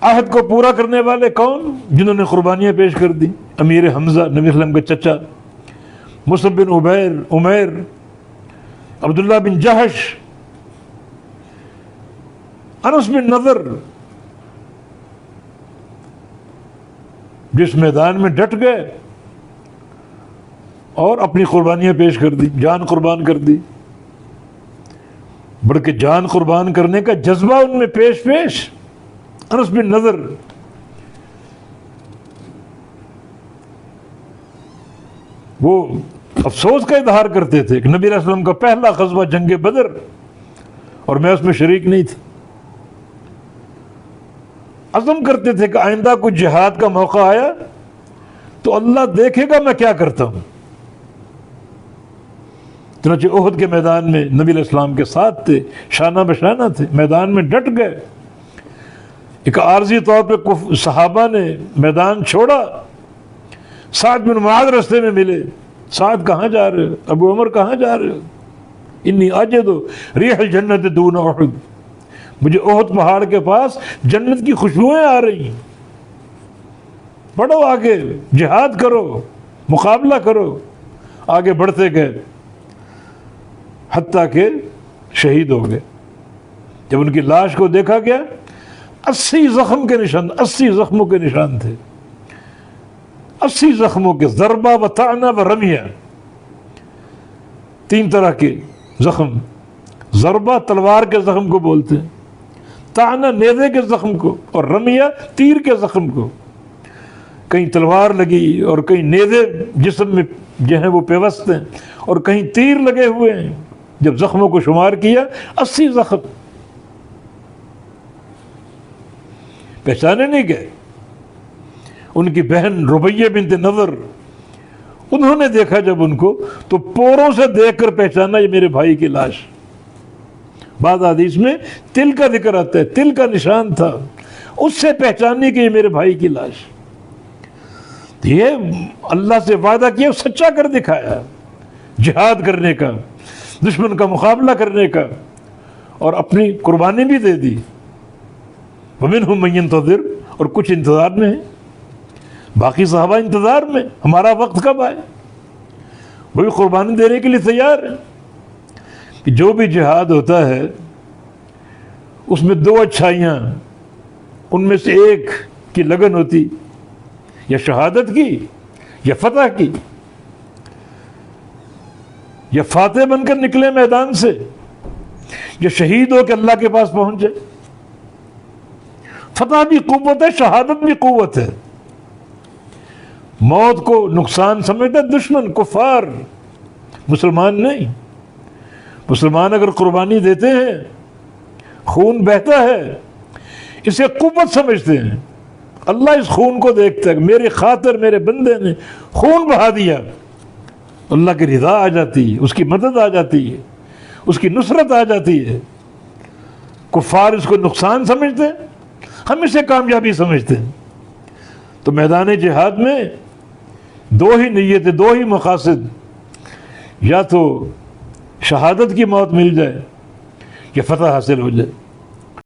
عہد کو پورا کرنے والے کون؟ جنہوں نے قربانیاں پیش کر دی. امیر حمزہ نبی صلی اللہ علیہ وسلم کے چچا، مصعب بن عمیر، عبداللہ بن جہش، انس بن نضر، جس میدان میں ڈٹ گئے اور اپنی قربانیاں پیش کر دی، جان قربان کر دی. بلکہ جان قربان کرنے کا جذبہ ان میں پیش انس بن نضر. وہ افسوس کا اظہار کرتے تھے کہ نبی علیہ السلام کا پہلا غزوہ جنگ بدر اور میں اس میں شریک نہیں تھا. عزم کرتے تھے کہ آئندہ کوئی جہاد کا موقع آیا تو اللہ دیکھے گا میں کیا کرتا ہوں. چنانچہ احد کے میدان میں نبی علیہ السلام کے ساتھ تھے، شانہ بشانہ تھے، میدان میں ڈٹ گئے. ایک عارضی طور پہ صحابہ نے میدان چھوڑا. سعد بن معاذ رستے میں ملے. سعد کہاں جا رہے ہو؟ ابو عمر کہاں جا رہے ہو؟ انی اجد ریح الجنت دون احد، مجھے احد پہاڑ کے پاس جنت کی خوشبوئیں آ رہی ہیں. بڑھو آگے، جہاد کرو، مقابلہ کرو. آگے بڑھتے گئے حتیٰ کہ شہید ہو گئے. جب ان کی لاش کو دیکھا گیا 80 زخم کے نشان، 80 زخموں کے نشان تھے. 80 زخموں کے، ضربہ و طعنہ و رمیہ، 3 طرح کے زخم. ضربہ تلوار کے زخم کو بولتے ہیں، طعنہ نیزے کے زخم کو، اور رمیہ تیر کے زخم کو. کہیں تلوار لگی اور کہیں نیزے جسم میں جو ہیں وہ پیوست ہیں اور کہیں تیر لگے ہوئے ہیں. جب زخموں کو شمار کیا 80 زخم. پہچانے نہیں گئے. ان کی بہن ربیہ بنت نضر، انہوں نے دیکھا جب ان کو تو پوروں سے دیکھ کر پہچانا یہ میرے بھائی کی لاش. بعض حدیث میں تل کا ذکر آتا ہے، تل کا نشان تھا، اس سے پہچاننے کہ یہ میرے بھائی کی لاش. یہ اللہ سے وعدہ کیا، سچا کر دکھایا، جہاد کرنے کا، دشمن کا مقابلہ کرنے کا، اور اپنی قربانی بھی دے دی. وَمِنْهُمْ مَن يَنْتَظِرُ، اور کچھ انتظار میں ہیں. باقی صحابہ انتظار میں، ہمارا وقت کب آئے. وہی قربانی دینے کے لیے تیار ہیں. کہ جو بھی جہاد ہوتا ہے اس میں 2 اچھائیاں، ان میں سے ایک کی لگن ہوتی، یا شہادت کی یا فتح کی. یا فاتح بن کر نکلے میدان سے، یا شہید ہو کے اللہ کے پاس پہنچ جائے. فتح بھی قوت ہے، شہادت بھی قوت ہے. موت کو نقصان سمجھتا ہے دشمن، کفار، مسلمان نہیں. مسلمان اگر قربانی دیتے ہیں، خون بہتا ہے، اسے قوت سمجھتے ہیں. اللہ اس خون کو دیکھتا ہے کہ میری خاطر میرے بندے نے خون بہا دیا. اللہ کی رضا آ جاتی ہے، اس کی مدد آ جاتی ہے، اس کی نصرت آ جاتی ہے. کفار اس کو نقصان سمجھتے ہیں، ہم اسے کامیابی سمجھتے ہیں. تو میدان جہاد میں 2 ہی نیتیں، 2 ہی مقاصد، یا تو شہادت کی موت مل جائے یا فتح حاصل ہو جائے.